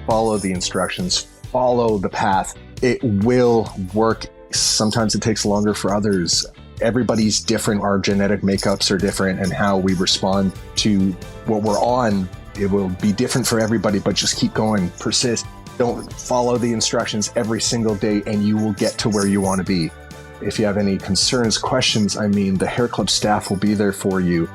follow the instructions, follow the path. It will work. Sometimes it takes longer for others. Everybody's different. Our genetic makeups are different, and how we respond to what we're on, it will be different for everybody, but just keep going, persist. Don't follow the instructions every single day, and you will get to where you want to be. If you have any concerns, questions, the HairClub staff will be there for you.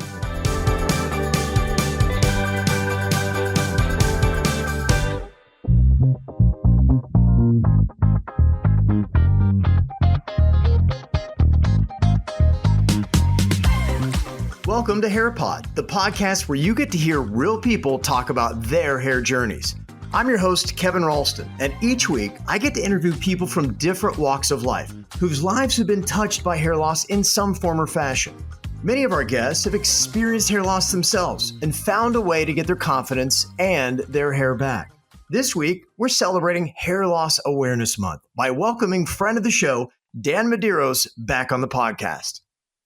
Welcome to HairPod, the podcast where you get to hear real people talk about their hair journeys. I'm your host, Kevin Ralston, and each week I get to interview people from different walks of life whose lives have been touched by hair loss in some form or fashion. Many of our guests have experienced hair loss themselves and found a way to get their confidence and their hair back. This week, we're celebrating Hair Loss Awareness Month by welcoming friend of the show, Dan Medeiros, back on the podcast.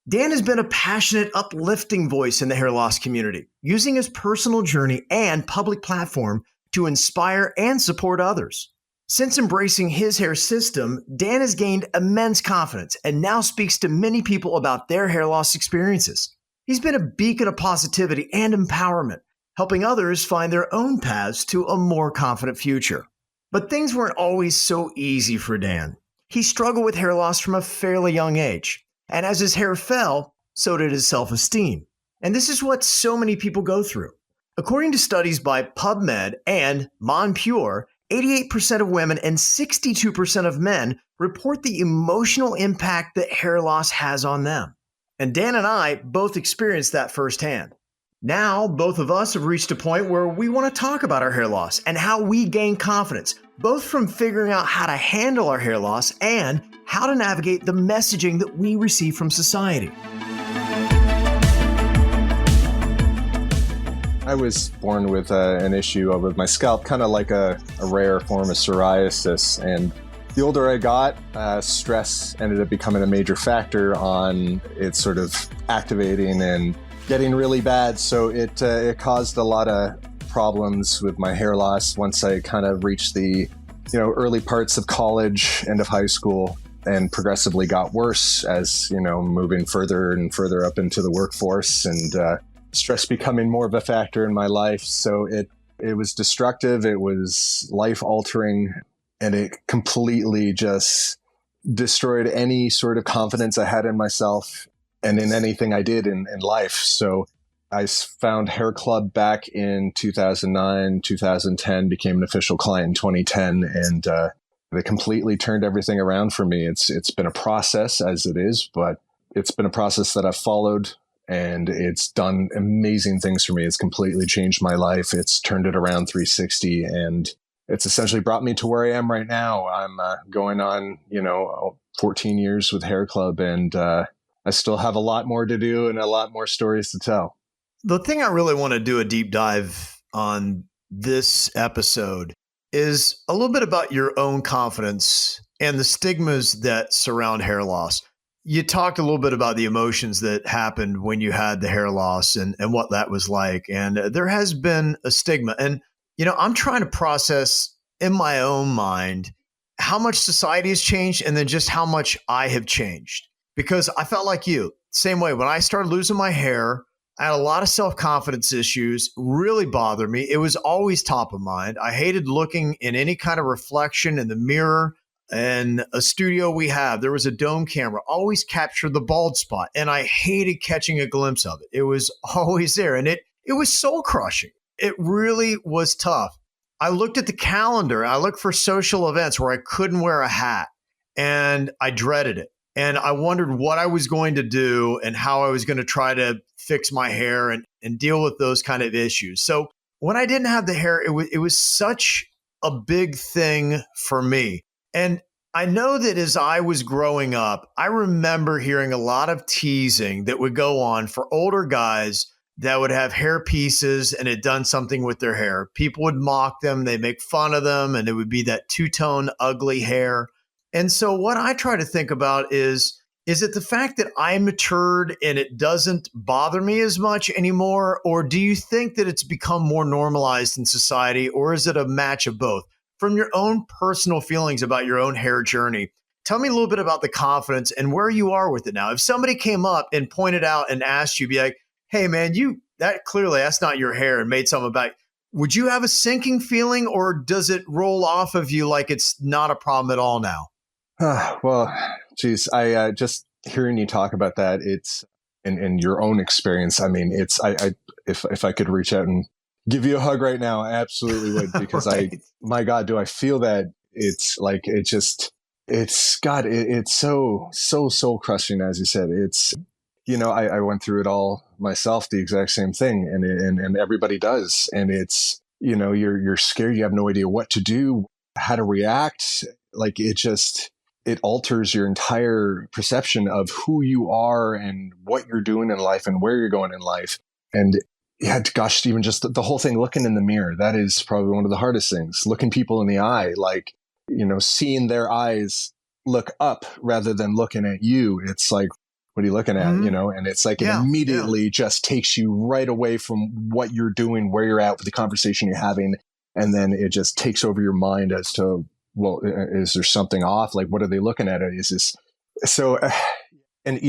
Dan has been a passionate, uplifting voice in the hair loss community, using his personal journey and public platform to inspire and support others. Since embracing his hair system, Dan has gained immense confidence and now speaks to many people about their hair loss experiences. He's been a beacon of positivity and empowerment, helping others find their own paths to a more confident future. But things weren't always so easy for Dan. He struggled with hair loss from a fairly young age. And as his hair fell, so did his self-esteem. And this is what so many people go through. According to studies by PubMed and Monpure, 88% of women and 62% of men report the emotional impact that hair loss has on them. And Dan and I both experienced that firsthand. Now, both of us have reached a point where we want to talk about our hair loss and how we gain confidence, both from figuring out how to handle our hair loss and how to navigate the messaging that we receive from society. I was born with an issue with my scalp, kind of like a rare form of psoriasis. And the older I got, stress ended up becoming a major factor on it sort of activating and getting really bad. So it caused a lot of problems with my hair loss once I kind of reached the early parts of college, end of high school, and progressively got worse as, moving further and further up into the workforce and stress becoming more of a factor in my life. So it was destructive, it was life-altering, and it completely just destroyed any sort of confidence I had in myself and in anything I did in life. So I found HairClub back in 2009, 2010, became an official client in 2010, and they completely turned everything around for me. It's been a process as it is, but it's been a process that I've followed, and it's done amazing things for me. It's completely changed my life. It's turned it around 360, and it's essentially brought me to where I am right now. I'm going on, 14 years with HairClub, and I still have a lot more to do and a lot more stories to tell. The thing I really want to do a deep dive on this episode is a little bit about your own confidence and the stigmas that surround hair loss. You talked a little bit about the emotions that happened when you had the hair loss and what that was like. And there has been a stigma. And, I'm trying to process in my own mind how much society has changed and then just how much I have changed. Because I felt like you, same way. When I started losing my hair, I had a lot of self-confidence issues, really bothered me. It was always top of mind. I hated looking in any kind of reflection in the mirror. In a studio we have, there was a dome camera, always captured the bald spot. And I hated catching a glimpse of it. It was always there. And it was soul crushing. It really was tough. I looked at the calendar. I looked for social events where I couldn't wear a hat, and I dreaded it. And I wondered what I was going to do and how I was going to try to fix my hair and deal with those kind of issues. So when I didn't have the hair, it was such a big thing for me. And I know that as I was growing up, I remember hearing a lot of teasing that would go on for older guys that would have hair pieces and had done something with their hair. People would mock them, they'd make fun of them, and it would be that two-tone ugly hair. And so what I try to think about is Is it the fact that I matured and it doesn't bother me as much anymore? Or do you think that it's become more normalized in society? Or is it a match of both? From your own personal feelings about your own hair journey, tell me a little bit about the confidence and where you are with it now. If somebody came up and pointed out and asked you, be like, hey man, that's not your hair, and made something about it, would you have a sinking feeling, or does it roll off of you like it's not a problem at all now? Well, geez, I just hearing you talk about that, it's in your own experience. I mean, if I could reach out and give you a hug right now, I absolutely would, because right. My God, do I feel that it's like, it's so soul crushing, as you said. It's, I went through it all myself, the exact same thing, and everybody does. And it's, you're scared. You have no idea what to do, how to react. Like it alters your entire perception of who you are and what you're doing in life and where you're going in life. And yeah, gosh, even just the whole thing, looking in the mirror, that is probably one of the hardest things. Looking people in the eye, like, seeing their eyes look up rather than looking at you. It's like, what are you looking at? Mm-hmm. And it's like, it immediately just takes you right away from what you're doing, where you're at with the conversation you're having. And then it just takes over your mind as to, well, is there something off? Like, what are they looking at? Is this so? And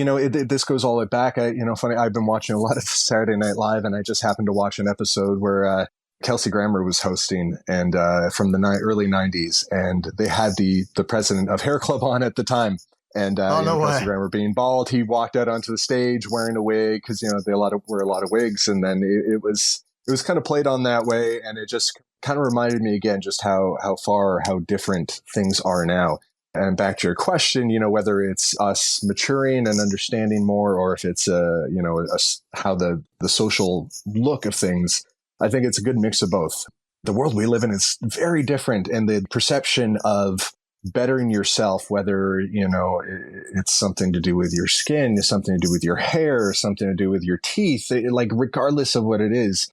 this goes all the way back. Funny. I've been watching a lot of Saturday Night Live, and I just happened to watch an episode where Kelsey Grammer was hosting, and from the early ~90s, and they had the president of HairClub on at the time. And Kelsey Grammer being bald, he walked out onto the stage wearing a wig, because they wear a lot of wigs, and then it was kind of played on that way, and it just kind of reminded me again just how different things are now. And back to your question, whether it's us maturing and understanding more, or if it's how the social look of things, I think it's a good mix of both. The world we live in is very different, and the perception of bettering yourself, whether it's something to do with your skin, something to do with your hair, something to do with your teeth, like regardless of what it is,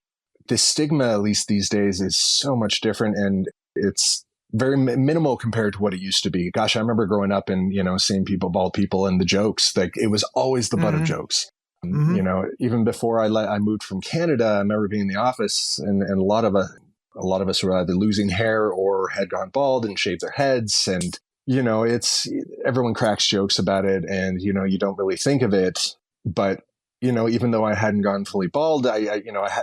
the stigma, at least these days, is so much different, and it's very minimal compared to what it used to be. Gosh, I remember growing up and seeing bald people, and the jokes, like it was always the butt of jokes. Mm-hmm. Even before I moved from Canada, I remember being in the office, and a lot of us were either losing hair or had gone bald and shaved their heads, and it's everyone cracks jokes about it, and you don't really think of it, but even though I hadn't gone fully bald, I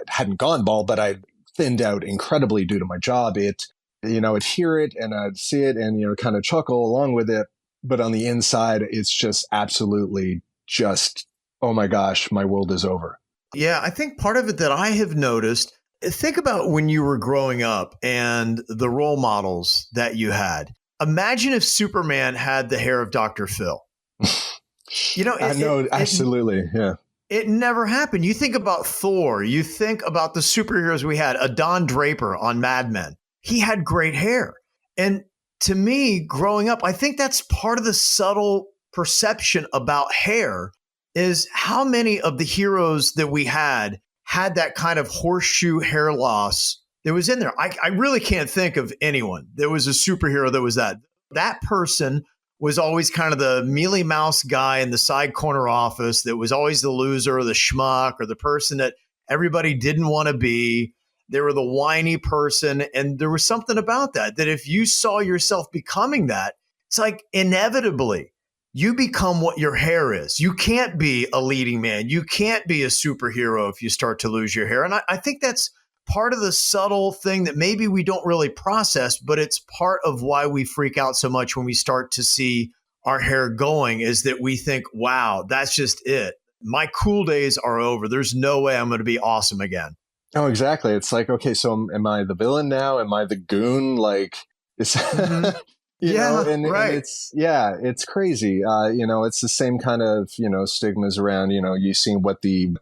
hadn't gone bald, but I thinned out incredibly due to my job. I'd hear it and I'd see it and kind of chuckle along with it, but on the inside, it's just absolutely just, oh my gosh, my world is over. Yeah, I think part of it that I have noticed, think about when you were growing up and the role models that you had. Imagine if Superman had the hair of Dr. Phil. I know, absolutely. Yeah. It never happened. You think about Thor, you think about the superheroes we had, a Don Draper on Mad Men. He had great hair. And to me, growing up, I think that's part of the subtle perception about hair, is how many of the heroes that we had that kind of horseshoe hair loss that was in there. I really can't think of anyone. There was a superhero that was that. That person was always kind of the mealy mouse guy in the side corner office that was always the loser or the schmuck or the person that everybody didn't want to be. They were the whiny person. And there was something about that if you saw yourself becoming that, it's like inevitably you become what your hair is. You can't be a leading man. You can't be a superhero if you start to lose your hair. And I think that's part of the subtle thing that maybe we don't really process, but it's part of why we freak out so much when we start to see our hair going, is that we think, wow, that's just it. My cool days are over. There's no way I'm going to be awesome again. Oh, exactly. It's like, okay, so am I the villain now? Am I the goon? Like, it's, right. And it's crazy. It's the same kind of, stigmas around, you see what the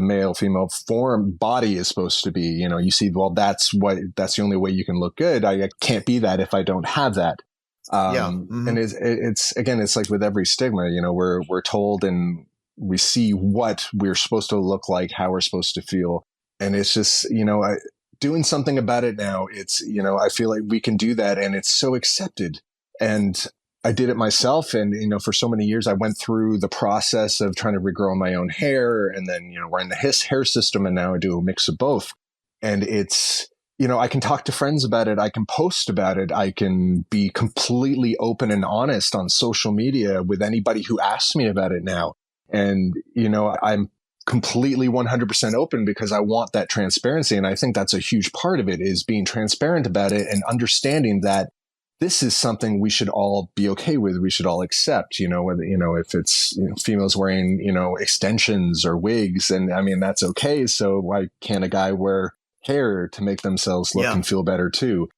male female form body is supposed to be. You see, well, that's the only way you can look good. I can't be that if I don't have that. And it's again, it's like with every stigma, we're told and we see what we're supposed to look like, how we're supposed to feel. And it's just, doing something about it now. It's, I feel like we can do that, and it's so accepted. And I did it myself. And, for so many years, I went through the process of trying to regrow my own hair. And then, we're in the hair system, and now I do a mix of both. And it's, I can talk to friends about it. I can post about it. I can be completely open and honest on social media with anybody who asks me about it now. And, I'm completely 100% open because I want that transparency. And I think that's a huge part of it, is being transparent about it and understanding that this is something we should all be okay with. We should all accept, whether, if it's females wearing, extensions or wigs, and I mean, that's okay. So why can't a guy wear hair to make themselves look and feel better too?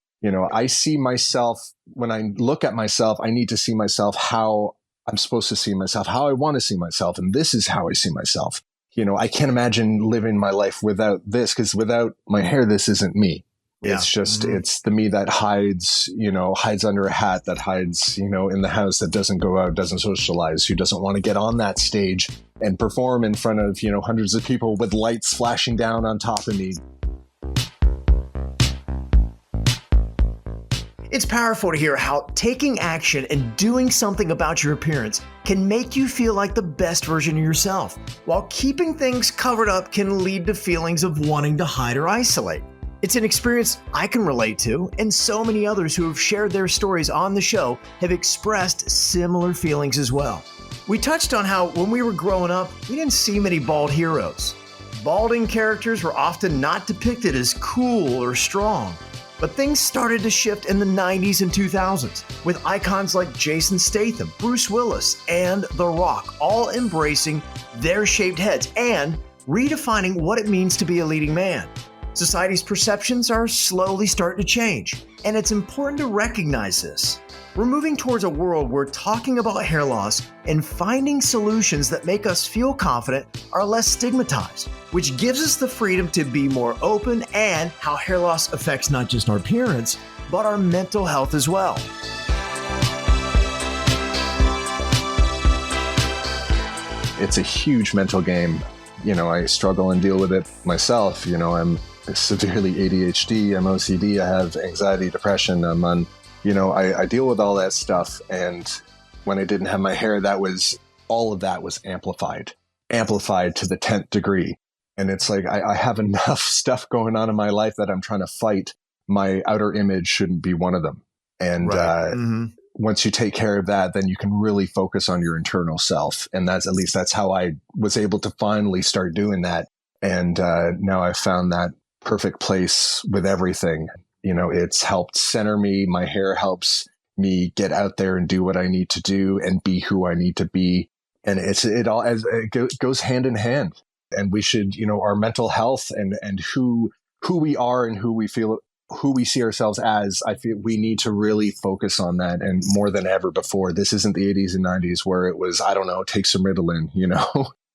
I see myself, when I look at myself, I need to see myself how I'm supposed to see myself, how I want to see myself. And this is how I see myself. I can't imagine living my life without this, because without my hair, this isn't me. Yeah. It's just, it's the me that hides under a hat, that hides, in the house, that doesn't go out, doesn't socialize, who doesn't want to get on that stage and perform in front of, hundreds of people with lights flashing down on top of me. It's powerful to hear how taking action and doing something about your appearance can make you feel like the best version of yourself, while keeping things covered up can lead to feelings of wanting to hide or isolate. It's an experience I can relate to, and so many others who have shared their stories on the show have expressed similar feelings as well. We touched on how when we were growing up, we didn't see many bald heroes. Balding characters were often not depicted as cool or strong. But things started to shift in the 90s and 2000s, with icons like Jason Statham, Bruce Willis, and The Rock all embracing their shaved heads and redefining what it means to be a leading man. Society's perceptions are slowly starting to change, and it's important to recognize this. We're moving towards a world where talking about hair loss and finding solutions that make us feel confident are less stigmatized, which gives us the freedom to be more open and how hair loss affects not just our appearance, but our mental health as well. It's a huge mental game. I struggle and deal with it myself. I'm severely ADHD, I'm OCD, I have anxiety, depression, I'm on, I deal with all that stuff. And when I didn't have my hair, all of that was amplified to the 10th degree. And it's like, I have enough stuff going on in my life that I'm trying to fight. My outer image shouldn't be one of them. And once you take care of that, then you can really focus on your internal self. And that's how I was able to finally start doing that. And now I've found that perfect place with everything. It's helped center me. My hair helps me get out there and do what I need to do and be who I need to be. And it goes hand in hand. And we should, our mental health and who we are and who we see ourselves as, I feel we need to really focus on that. And more than ever before, this isn't the 80s and 90s where it was, I don't know, take some Ritalin,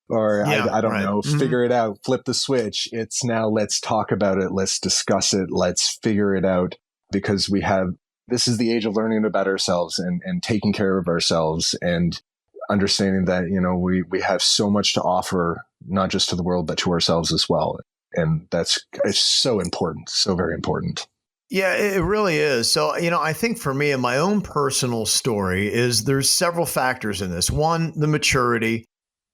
or I don't know, figure it out, flip the switch. It's now, let's talk about it. Let's discuss it. Let's figure it out, because this is the age of learning about ourselves and taking care of ourselves and understanding that, we have so much to offer, not just to the world, but to ourselves as well. And it's so important, so very important. Yeah, it really is. So, I think for me, in my own personal story, there's several factors in this. One, the maturity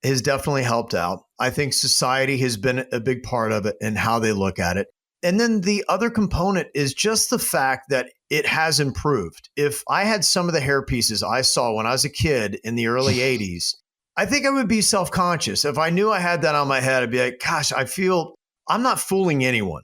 has definitely helped out. I think society has been a big part of it and how they look at it. And then the other component is just the fact that it has improved. If I had some of the hair pieces I saw when I was a kid in the early 80s, I think I would be self-conscious. If I knew I had that on my head, I'd be like, gosh, I feel I'm not fooling anyone.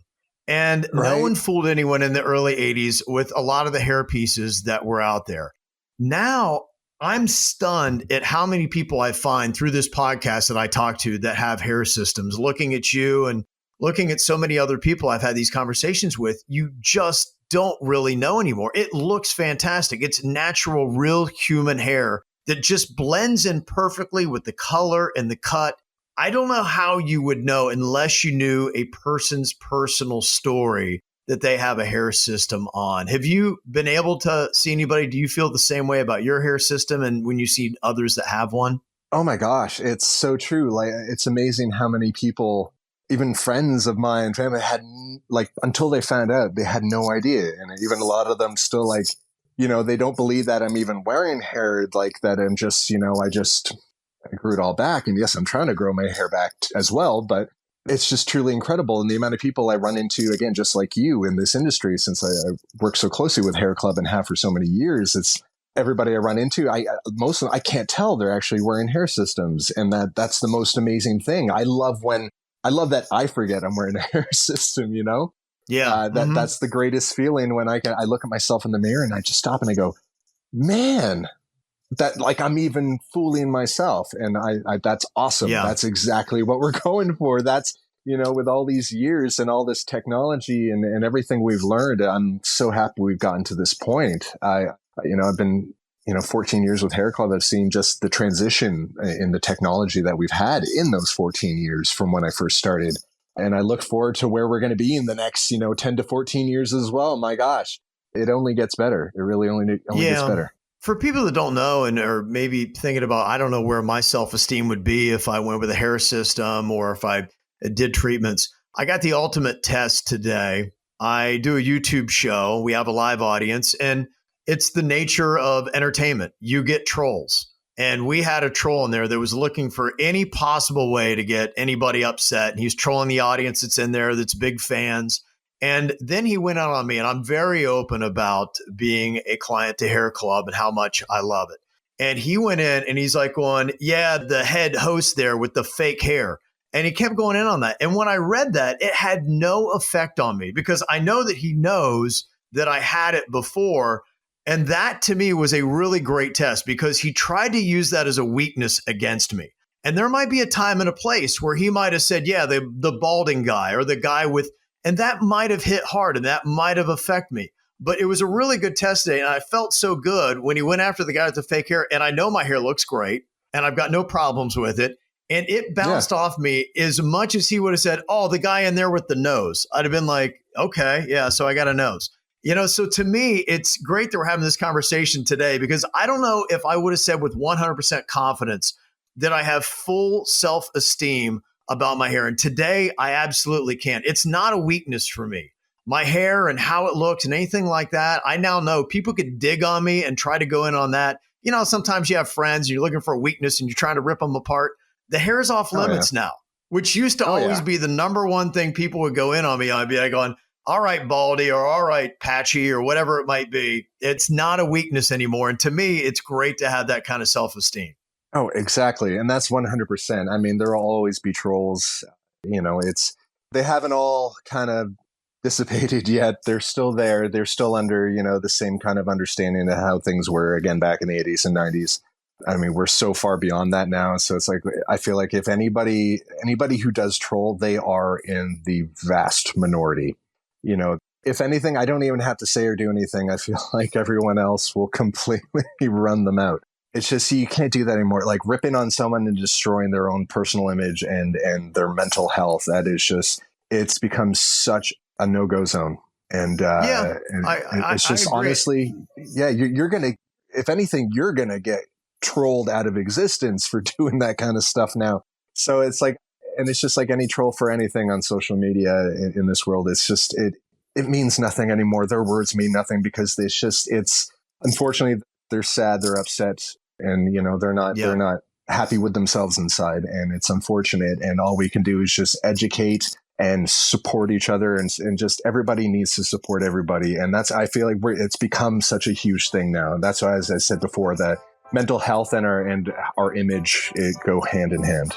And no one fooled anyone in the early 80s with a lot of the hair pieces that were out there. Now, I'm stunned at how many people I find through this podcast that I talk to that have hair systems. Looking at you and looking at so many other people I've had these conversations with, you just don't really know anymore. It looks fantastic. It's natural, real human hair that just blends in perfectly with the color and the cut. I don't know how you would know unless you knew a person's personal story that they have a hair system on. Have you been able to see anybody? Do you feel the same way about your hair system and when you see others that have one? Oh my gosh, it's so true. Like, it's amazing how many people, even friends of mine, family, had, like, until they found out, they had no idea. And even a lot of them still, like, they don't believe that I'm even wearing hair, like that I'm just, I grew it all back. And yes, I'm trying to grow my hair back as well, but it's just truly incredible. And the amount of people I run into, again, just like you in this industry, since I work so closely with HairClub and have for so many years, it's everybody I run into. Most of them, I can't tell they're actually wearing hair systems. And that's the most amazing thing. I love that I forget I'm wearing a hair system, Yeah. That's the greatest feeling when I look at myself in the mirror and I just stop and I go, man, that like I'm even fooling myself. And I that's awesome. Yeah. That's exactly what we're going for. That's, with all these years and all this technology and everything we've learned, I'm so happy we've gotten to this point. I've been, 14 years with HairClub. I've seen just the transition in the technology that we've had in those 14 years from when I first started. And I look forward to where we're going to be in the next, 10 to 14 years as well. My gosh, it only gets better. It really only gets better. For people that don't know and are maybe thinking about, I don't know where my self-esteem would be if I went with a hair system or if I did treatments. I got the ultimate test today. I do a YouTube show. We have a live audience, and it's the nature of entertainment. You get trolls. And we had a troll in there that was looking for any possible way to get anybody upset. And he's trolling the audience that's in there that's big fans. And then he went out on me, and I'm very open about being a client to HairClub and how much I love it. And he went in and he's like going, yeah, the head host there with the fake hair. And he kept going in on that. And when I read that, it had no effect on me because I know that he knows that I had it before. And that to me was a really great test because he tried to use that as a weakness against me. And there might be a time and a place where he might have said, yeah, the balding guy or the guy with, and that might have hit hard and that might have affected me. But it was a really good test today. And I felt so good when he went after the guy with the fake hair. And I know my hair looks great and I've got no problems with it. And it bounced off me as much as he would have said, oh, the guy in there with the nose. I'd have been like, okay, yeah, so I got a nose. So to me, it's great that we're having this conversation today because I don't know if I would have said with 100% confidence that I have full self-esteem about my hair. And today, I absolutely can. It's not a weakness for me. My hair and how it looks and anything like that, I now know people could dig on me and try to go in on that. Sometimes you have friends, and you're looking for a weakness and you're trying to rip them apart. The hair is off limits now, which used to always be the number one thing people would go in on me. I'd be like going, all right, Baldy, or all right, Patchy, or whatever it might be. It's not a weakness anymore. And to me, it's great to have that kind of self-esteem. Oh, exactly. And that's 100%. I mean, there will always be trolls. They haven't all kind of dissipated yet. They're still there. They're still under, the same kind of understanding of how things were, again, back in the 80s and 90s. I mean, we're so far beyond that now. So it's like, I feel like if anybody who does troll, they are in the vast minority. If anything, I don't even have to say or do anything. I feel like everyone else will completely run them out. It's just, you can't do that anymore. Like ripping on someone and destroying their own personal image and their mental health. That is just, it's become such a no-go zone. And, it's just honestly, you're going to, if anything, you're going to get trolled out of existence for doing that kind of stuff now. So it's like, and it's just like any troll for anything on social media in this world. It's just, it means nothing anymore. Their words mean nothing because it's unfortunately they're sad, they're upset, and they're not happy with themselves inside. And it's unfortunate. And all we can do is just educate and support each other. And just everybody needs to support everybody. And I feel like it's become such a huge thing now. That's why, as I said before, that mental health and our image, it go hand in hand.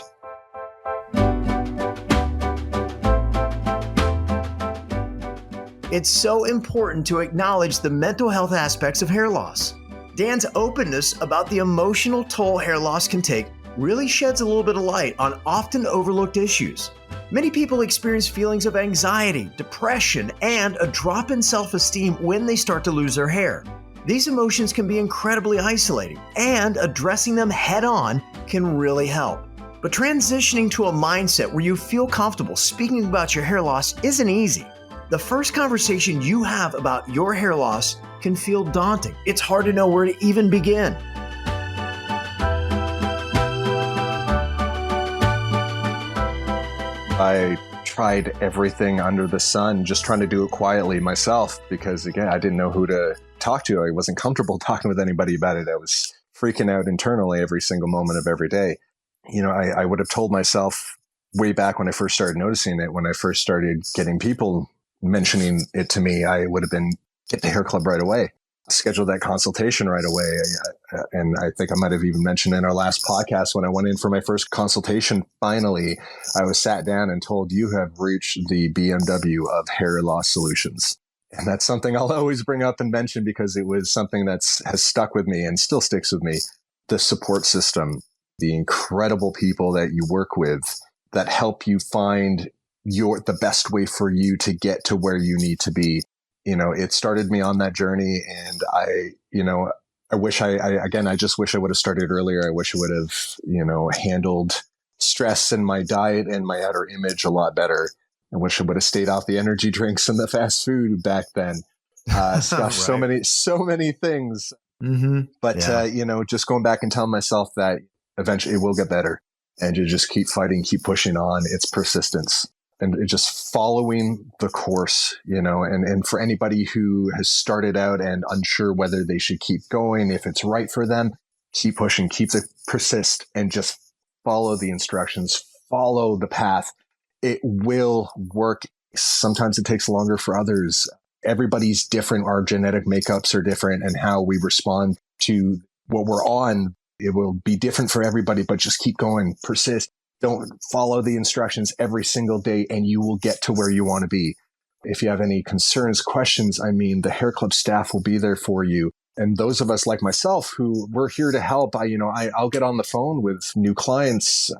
It's so important to acknowledge the mental health aspects of hair loss. Dan's openness about the emotional toll hair loss can take really sheds a little bit of light on often overlooked issues. Many people experience feelings of anxiety, depression, and a drop in self-esteem when they start to lose their hair. These emotions can be incredibly isolating, and addressing them head-on can really help. But transitioning to a mindset where you feel comfortable speaking about your hair loss isn't easy. The first conversation you have about your hair loss can feel daunting. It's hard to know where to even begin. I tried everything under the sun, just trying to do it quietly myself because, again, I didn't know who to talk to. I wasn't comfortable talking with anybody about it. I was freaking out internally every single moment of every day. I would have told myself way back when I first started noticing it, when I first started getting people mentioning it to me, I would have been, get the HairClub right away. Schedule that consultation right away. And I think I might have even mentioned in our last podcast, when I went in for my first consultation, finally, I was sat down and told, you have reached the BMW of hair loss solutions. And that's something I'll always bring up and mention because it was something has stuck with me and still sticks with me. The support system, the incredible people that you work with that help you find the best way for you to get to where you need to be. It started me on that journey, and I wish I just wish I would have started earlier. I wish I would have, handled stress in my diet and my outer image a lot better. I wish I would have stayed off the energy drinks and the fast food back then. Gosh, right. so many things. Mm-hmm. But, just going back and telling myself that eventually it will get better, and you just keep fighting, keep pushing on. It's persistence. And just following the course, and for anybody who has started out and unsure whether they should keep going, if it's right for them, keep pushing, persist, and just follow the instructions, follow the path. It will work. Sometimes it takes longer for others. Everybody's different. Our genetic makeups are different, and how we respond to what we're on, it will be different for everybody, but just keep going, persist. Don't follow the instructions every single day, and you will get to where you want to be. If you have any concerns, questions, the HairClub staff will be there for you. And those of us like myself who we're here to help, I'll get on the phone with new clients,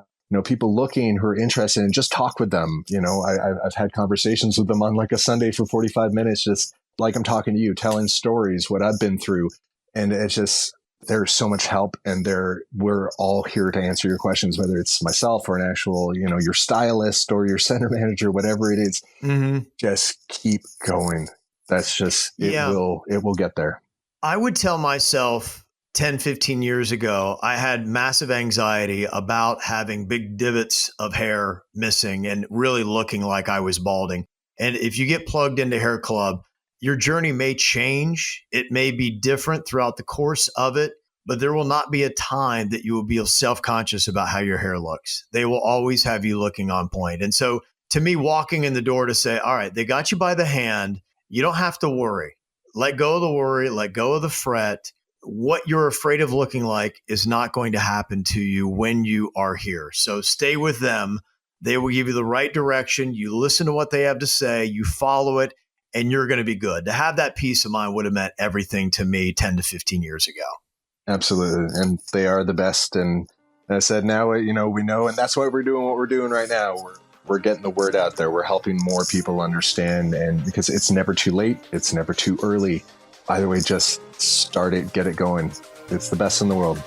people looking who are interested, and just talk with them. I've had conversations with them on like a Sunday for 45 minutes, just like I'm talking to you, telling stories, what I've been through. And it's just, there's so much help, and we're all here to answer your questions, whether it's myself or an actual, your stylist or your center manager, whatever it is. Mm-hmm. Just keep going. That's just, it will get there. I would tell myself 10, 15 years ago, I had massive anxiety about having big divots of hair missing and really looking like I was balding. And if you get plugged into HairClub, your journey may change. It may be different throughout the course of it, but there will not be a time that you will be self-conscious about how your hair looks. They will always have you looking on point. And so to me, walking in the door to say, all right, they got you by the hand. You don't have to worry. Let go of the worry. Let go of the fret. What you're afraid of looking like is not going to happen to you when you are here. So stay with them. They will give you the right direction. You listen to what they have to say. You follow it, and you're going to be good. To have that peace of mind would have meant everything to me 10 to 15 years ago. Absolutely. And they are the best. And as I said, now, we know, and that's why we're doing what we're doing right now. We're getting the word out there. We're helping more people understand. And because it's never too late, it's never too early. Either way, just start it, get it going. It's the best in the world.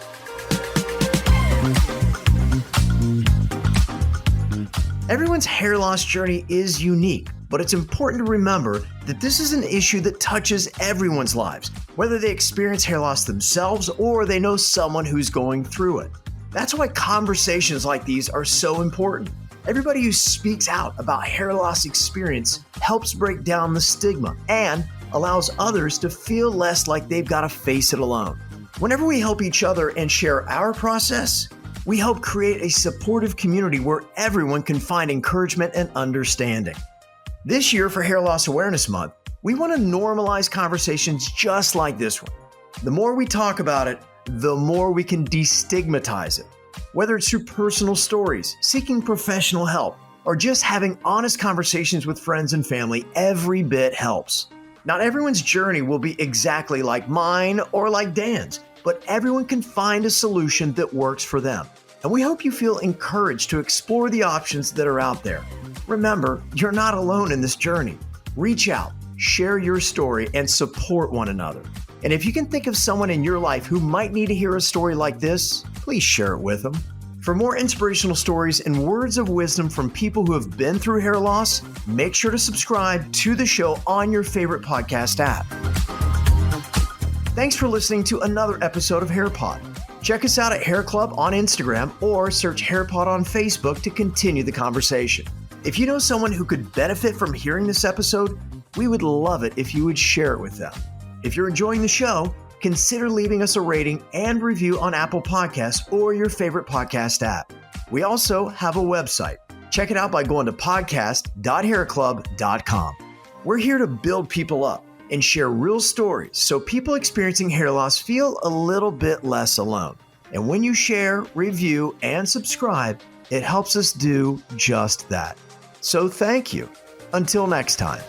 Everyone's hair loss journey is unique, but it's important to remember that this is an issue that touches everyone's lives, whether they experience hair loss themselves or they know someone who's going through it. That's why conversations like these are so important. Everybody who speaks out about hair loss experience helps break down the stigma and allows others to feel less like they've got to face it alone. Whenever we help each other and share our process, we help create a supportive community where everyone can find encouragement and understanding. This year for Hair Loss Awareness Month, we want to normalize conversations just like this one. The more we talk about it, the more we can destigmatize it. Whether it's through personal stories, seeking professional help, or just having honest conversations with friends and family, every bit helps. Not everyone's journey will be exactly like mine or like Dan's, but everyone can find a solution that works for them. And we hope you feel encouraged to explore the options that are out there. Remember, you're not alone in this journey. Reach out, share your story, and support one another. And if you can think of someone in your life who might need to hear a story like this, please share it with them. For more inspirational stories and words of wisdom from people who have been through hair loss, make sure to subscribe to the show on your favorite podcast app. Thanks for listening to another episode of HairPod. Check us out at HairClub on Instagram or search HairPod on Facebook to continue the conversation. If you know someone who could benefit from hearing this episode, we would love it if you would share it with them. If you're enjoying the show, consider leaving us a rating and review on Apple Podcasts or your favorite podcast app. We also have a website. Check it out by going to podcast.hairclub.com. We're here to build people up and share real stories so people experiencing hair loss feel a little bit less alone. And when you share, review, and subscribe, it helps us do just that. So thank you. Until next time.